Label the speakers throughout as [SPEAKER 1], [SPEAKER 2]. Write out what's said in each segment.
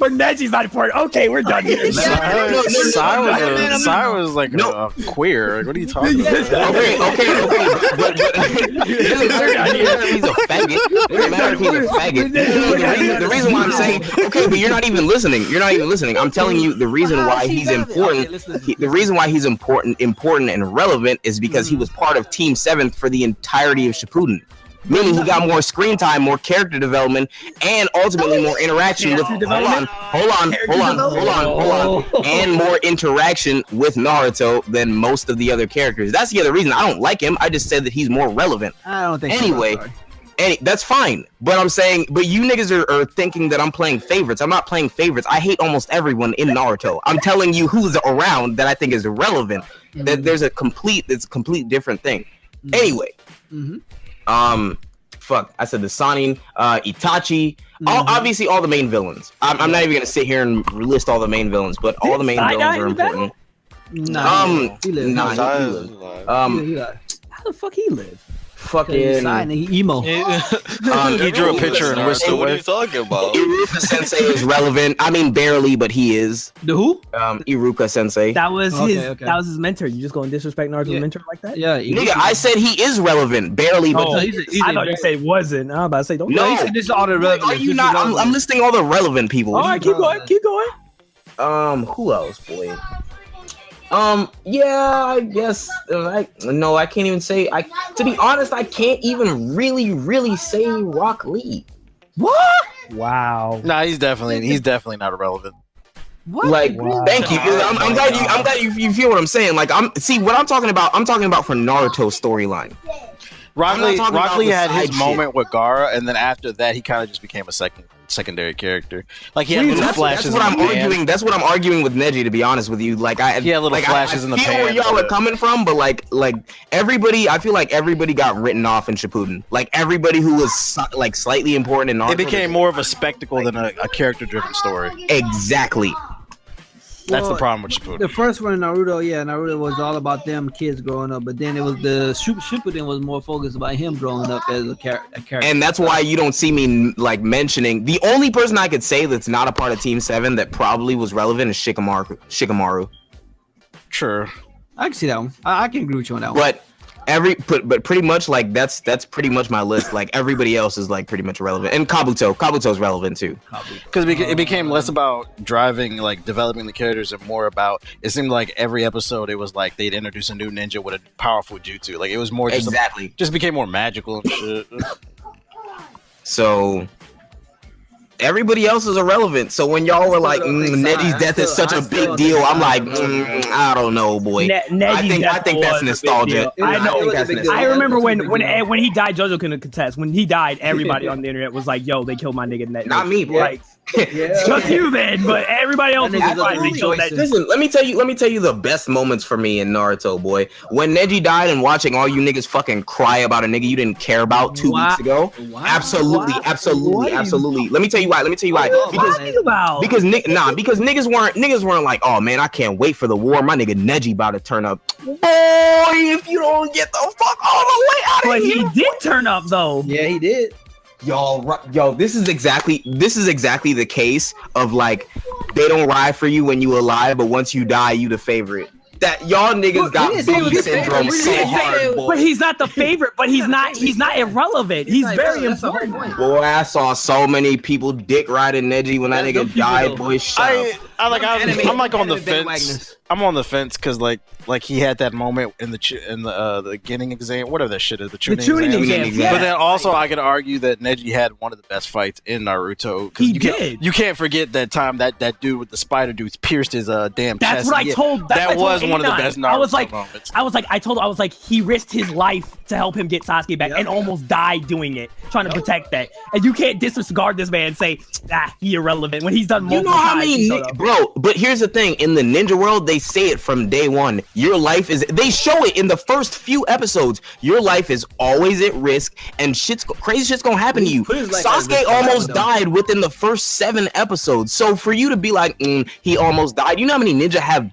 [SPEAKER 1] But Neji's not important. Okay, we're done here.
[SPEAKER 2] Sai was like a queer. Like, what are you talking about?
[SPEAKER 3] Okay. But he's a faggot. It doesn't matter if he's a faggot. The reason why I'm saying, okay, but you're not even listening. I'm telling you the reason why he's important. The reason why he's important and relevant is because he was part of Team 7 for the entirety of Shippuden. Meaning he got more screen time, more character development, and ultimately more interaction with. Hold on, and more interaction with Naruto than most of the other characters. That's the other reason I don't like him. I just said that he's more relevant.
[SPEAKER 4] I don't think.
[SPEAKER 3] Anyway, that's fine. But I'm saying, but you niggas are thinking that I'm playing favorites. I'm not playing favorites. I hate almost everyone in Naruto. I'm telling you who's around that I think is relevant. That there's it's a complete different thing. Anyway. Fuck, I said the Sanin, Itachi, obviously all the main villains. I'm not even gonna sit here and list all the main villains, but all the main villains are important.
[SPEAKER 4] He lived.
[SPEAKER 1] How the fuck he live?
[SPEAKER 3] Fucking
[SPEAKER 4] emo.
[SPEAKER 2] He drew a picture and whisked away.
[SPEAKER 5] What are you talking about?
[SPEAKER 3] Iruka Sensei is relevant. I mean, barely, but he is.
[SPEAKER 4] The who?
[SPEAKER 3] Iruka Sensei.
[SPEAKER 1] That was That was his mentor. You just gonna disrespect Naruto's mentor like that?
[SPEAKER 4] Yeah,
[SPEAKER 3] nigga, I said he is relevant, barely, but
[SPEAKER 1] I thought you said wasn't. I'm about to say don't.
[SPEAKER 3] No,
[SPEAKER 4] this is all the relevant.
[SPEAKER 3] Are you not? I'm listing all the relevant people.
[SPEAKER 1] All right, keep going.
[SPEAKER 3] Who else, boy? Yeah, I guess. I can't even say. To be honest, I can't even really say Rock Lee.
[SPEAKER 1] What? Wow.
[SPEAKER 2] Nah, he's definitely not irrelevant.
[SPEAKER 4] What?
[SPEAKER 3] Like, thank you. I'm glad you feel what I'm saying. Like, what I'm talking about. I'm talking about for Naruto storyline.
[SPEAKER 2] Rock Lee had his moment with Gaara, and then after that, he kind of just became a secondary character. Like he had little flashes.
[SPEAKER 3] That's what I'm arguing with Neji. To be honest with you, like I
[SPEAKER 2] little flashes in the
[SPEAKER 3] pan. I feel where y'all are coming from, but like everybody, I feel like everybody got written off in Shippuden. Like everybody who was like slightly important in Naruto.
[SPEAKER 2] It became more of a spectacle than a character-driven story.
[SPEAKER 3] Exactly.
[SPEAKER 2] That's the problem with Shippuden.
[SPEAKER 4] The first one in Naruto was all about them kids growing up, but then it was the Shippuden was more focused about him growing up as a character.
[SPEAKER 3] And that's why you don't see me like mentioning the only person I could say that's not a part of Team 7 that probably was relevant is Shikamaru.
[SPEAKER 2] Sure,
[SPEAKER 4] I can see that one. I can agree with you on that one.
[SPEAKER 3] But pretty much like that's pretty much my list. Like everybody else is like pretty much relevant, and Kabuto's relevant too.
[SPEAKER 2] Because it became less about driving, like developing the characters, and more about it seemed like every episode it was like they'd introduce a new ninja with a powerful jutsu. Like it was more just just became more magical and shit.
[SPEAKER 3] So everybody else is irrelevant. So when y'all were like, Neji's death is such a big deal, I'm like, I don't know, boy. I think that's nostalgia.
[SPEAKER 1] I know. I remember when he died, JoJo couldn't contest. When he died, everybody on the internet was like, "Yo, they killed my nigga."
[SPEAKER 3] Not me, bro.
[SPEAKER 1] Like, just you then, but everybody else was like, "They killed that."
[SPEAKER 3] Listen, let me tell you the best moments for me in Naruto, boy. When Neji died and watching all you niggas fucking cry about a nigga you didn't care about 2 weeks ago. Absolutely. Let me tell you why. Because niggas weren't like, oh man, I can't wait for the war. My nigga Neji about to turn up. Boy, if you don't get the fuck all the way out of here.
[SPEAKER 1] But he did turn up though.
[SPEAKER 4] Yeah, he did.
[SPEAKER 3] Yo, this is exactly the case of like they don't ride for you when you alive, but once you die, you the favorite. That y'all niggas got baby syndrome so hard, boy.
[SPEAKER 1] But he's not the favorite. But he's not irrelevant. He's very important.
[SPEAKER 3] Boy, I saw so many people dick riding Neji when that nigga died. Boy,
[SPEAKER 2] I'm like on the fence. I'm on the fence because like he had that moment in the beginning exam, whatever that shit is, the Chunin exam.
[SPEAKER 1] Yeah.
[SPEAKER 2] But then also I could argue that Neji had one of the best fights in Naruto. You can't forget that time that dude with the spider dudes pierced his damn chest.
[SPEAKER 1] That's what I told.
[SPEAKER 2] That was one of the best Naruto moments.
[SPEAKER 1] I was like, he risked his life to help him get Sasuke back and almost died doing it, trying to protect that. And you can't disregard this man and say, he irrelevant when he's done multiple times.
[SPEAKER 3] Bro, but here's the thing. In the ninja world, they say it from day one. Your life is, they show it in the first few episodes. Your life is always at risk and crazy shit's gonna happen to you. Sasuke almost died within the first 7 episodes. So for you to be like, he almost died. You know how many ninja have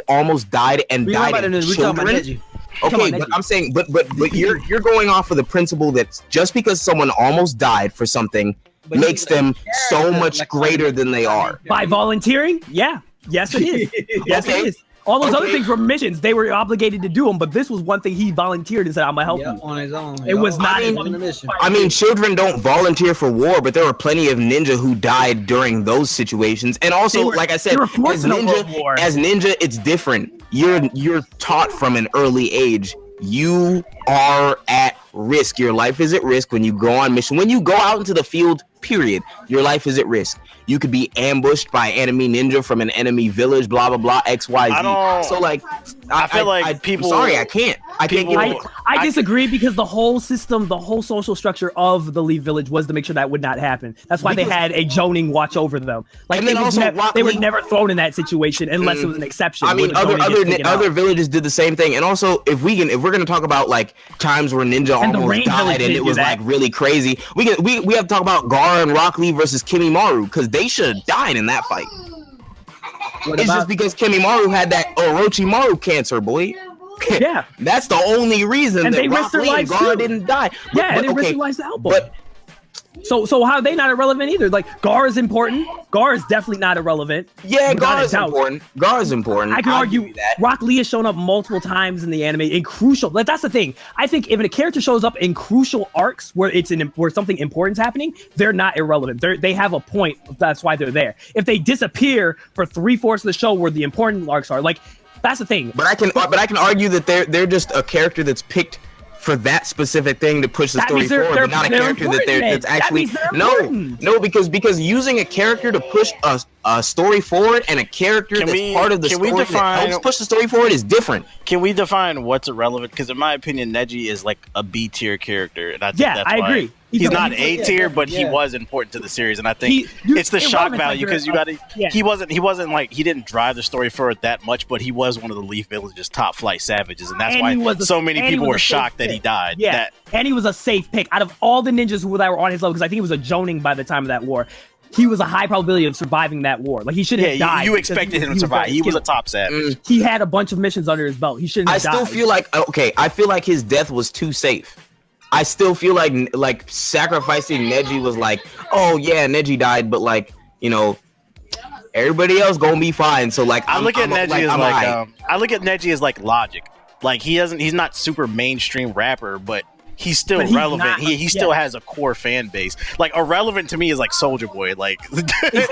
[SPEAKER 3] almost died and died in children? Okay, but I'm saying, but you're going off of the principle that just because someone almost died for something makes them so much greater than they are.
[SPEAKER 1] By volunteering? Yeah. Yes, it is. Yes, it is. All those other things were missions. They were obligated to do them, but this was one thing he volunteered and said, I'm going to help you.
[SPEAKER 4] On his own.
[SPEAKER 1] It was not
[SPEAKER 4] on a mission.
[SPEAKER 3] I mean, children don't volunteer for war, but there were plenty of ninja who died during those situations. And also, like I said, as ninja, it's different. You're taught from an early age. You are at risk. Your life is at risk when you go on mission. When you go out into the field, period, your life is at risk. You could be ambushed by enemy ninja from an enemy village, blah blah blah, XYZ. So like,
[SPEAKER 2] I feel like people.
[SPEAKER 3] Sorry, I can't.
[SPEAKER 1] I disagree because the whole system, the whole social structure of the Leaf Village was to make sure that would not happen. That's why they had a Joning watch over them. Like they were never thrown in that situation unless it was an exception.
[SPEAKER 3] I mean, other villages did the same thing. And also, if we're gonna talk about like times where ninja almost died and it was like really crazy, we have to talk about Gar and Rock Lee versus Kimimaru because they should have died in that fight. It's just because Kimimaru had that Orochimaru cancer, boy.
[SPEAKER 1] Yeah,
[SPEAKER 3] that's the only reason that Rock Lee and Gar didn't die.
[SPEAKER 1] Yeah, they risked their lives to help them. So how are they not irrelevant either? Like Gar is important. Gar is definitely not irrelevant.
[SPEAKER 3] Yeah, Gar is important. Gar is important.
[SPEAKER 1] I can argue that Rock Lee has shown up multiple times in the anime in crucial. Like that's the thing. I think if a character shows up in crucial arcs where where something important's happening, they're not irrelevant. They have a point. That's why they're there. If they disappear for 3/4 of the show where the important arcs are, like that's the thing.
[SPEAKER 3] But I can argue that they're just a character that's picked for that specific thing to push the story forward, but not a character that's actually no, because using a character to push a story forward and a character that's part of the story that helps push the story forward is different.
[SPEAKER 2] Can we define what's irrelevant? Because in my opinion, Neji is like a B tier character, and I think that's why
[SPEAKER 1] agree.
[SPEAKER 2] He's not A tier, but he was important to the series, and I think it's the shock value because you got to. He wasn't like he didn't drive the story forward that much, but he was one of the Leaf Village's top flight savages, and that's why so many people were shocked that he died.
[SPEAKER 1] Yeah, and he was a safe pick out of all the ninjas that were on his level because I think he was a Joning by the time of that war. He was a high probability of surviving that war. Like he should have died.
[SPEAKER 2] You expected him to survive. He was a top savage.
[SPEAKER 1] He had a bunch of missions under his belt. He shouldn't have died.
[SPEAKER 3] I feel like his death was too safe. I still feel like sacrificing Neji was like, oh yeah, Neji died, but like, you know, everybody else gonna be fine. So like,
[SPEAKER 2] I look at Neji as like logic. Like he's not super mainstream rapper, but he's still relevant. He still has a core fan base. Like irrelevant to me is like Soulja Boy. Like, you can't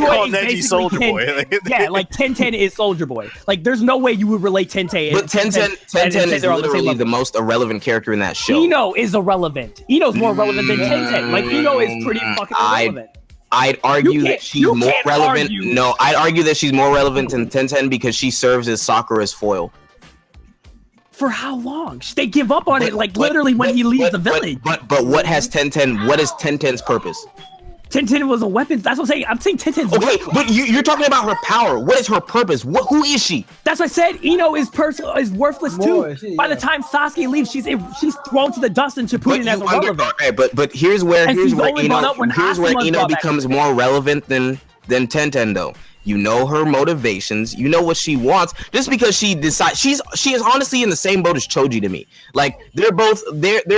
[SPEAKER 2] call Neji Soulja Boy.
[SPEAKER 1] Yeah, like 1010 is Soulja Boy. Like there's no way you would relate 1010.
[SPEAKER 3] But 1010 is literally the most irrelevant character in that show.
[SPEAKER 1] Eno is irrelevant. Eno's more relevant than 1010. Like Eno is pretty fucking irrelevant.
[SPEAKER 3] I'd argue that she's more relevant. No, I'd argue that she's more relevant than 1010 because she serves as Sakura's foil.
[SPEAKER 1] For how long? They give up on it, like literally when he leaves the village.
[SPEAKER 3] But what has 1010? What is 1010's purpose?
[SPEAKER 1] 1010 was a weapon. That's what I'm saying. I'm saying 1010's
[SPEAKER 3] okay, but you're talking about her power. What is her purpose? Who is she?
[SPEAKER 1] That's what I said. Eno is worthless too. By the time Sasuke leaves, she's thrown to the dust and Shippuden as irrelevant.
[SPEAKER 3] Okay, but here's where Eno becomes more relevant than 1010 though. You know her motivations. You know what she wants. Just because she decides, she is honestly in the same boat as Choji to me. Like they're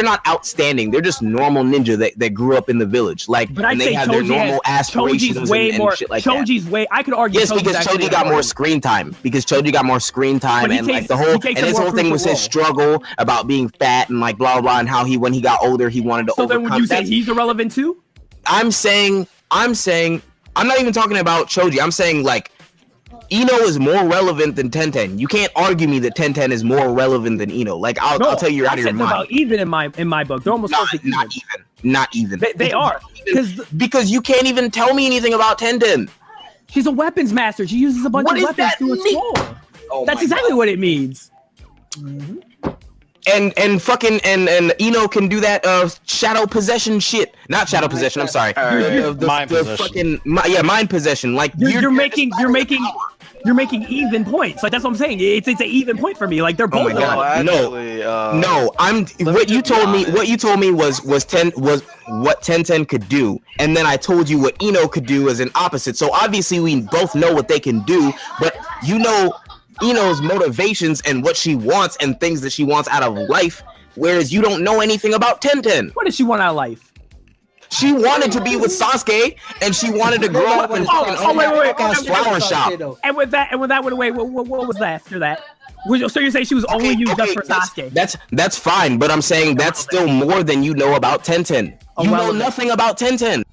[SPEAKER 3] not outstanding. They're just normal ninja that grew up in the village. Like, and they have their normal aspirations and shit like that.
[SPEAKER 1] Choji's way. I could argue.
[SPEAKER 3] Yes, because Choji got more screen time. And like the whole his whole thing was his struggle about being fat and like blah blah and how when he got older he wanted to overcome.
[SPEAKER 1] So then would you say he's irrelevant too?
[SPEAKER 3] I'm saying. I'm not even talking about Choji. I'm saying like Eno is more relevant than 1010. You can't argue me that 1010 is more relevant than Eno. Like I'll tell you, you're out of your mind.
[SPEAKER 1] About even in my book, they're almost
[SPEAKER 3] not even.
[SPEAKER 1] They are
[SPEAKER 3] because you can't even tell me anything about 1010.
[SPEAKER 1] She's a weapons master. She uses a bunch of weapons to its soul. That's exactly what it means.
[SPEAKER 3] Mm-hmm. And fucking Eno can do that shadow possession shit. Not shadow possession. I'm sorry.
[SPEAKER 2] Mind possession.
[SPEAKER 3] Mind possession. Like
[SPEAKER 1] you're making even points. Like that's what I'm saying. It's an even point for me. Like they're both.
[SPEAKER 3] No. What you told me was what 1010 could do, and then I told you what Eno could do as an opposite. So obviously we both know what they can do, but you know Eno's motivations and what she wants and things that she wants out of life, whereas you don't know anything about 1010.
[SPEAKER 1] What does she want out of life?
[SPEAKER 3] She wanted to be with Sasuke, and she wanted to grow up and own that flower shop.
[SPEAKER 1] And with that, wait, what was that after that? So you're saying she was only used just for Sasuke?
[SPEAKER 3] That's fine, but I'm saying that's still more than you know about Tenten. You know nothing about Tenten.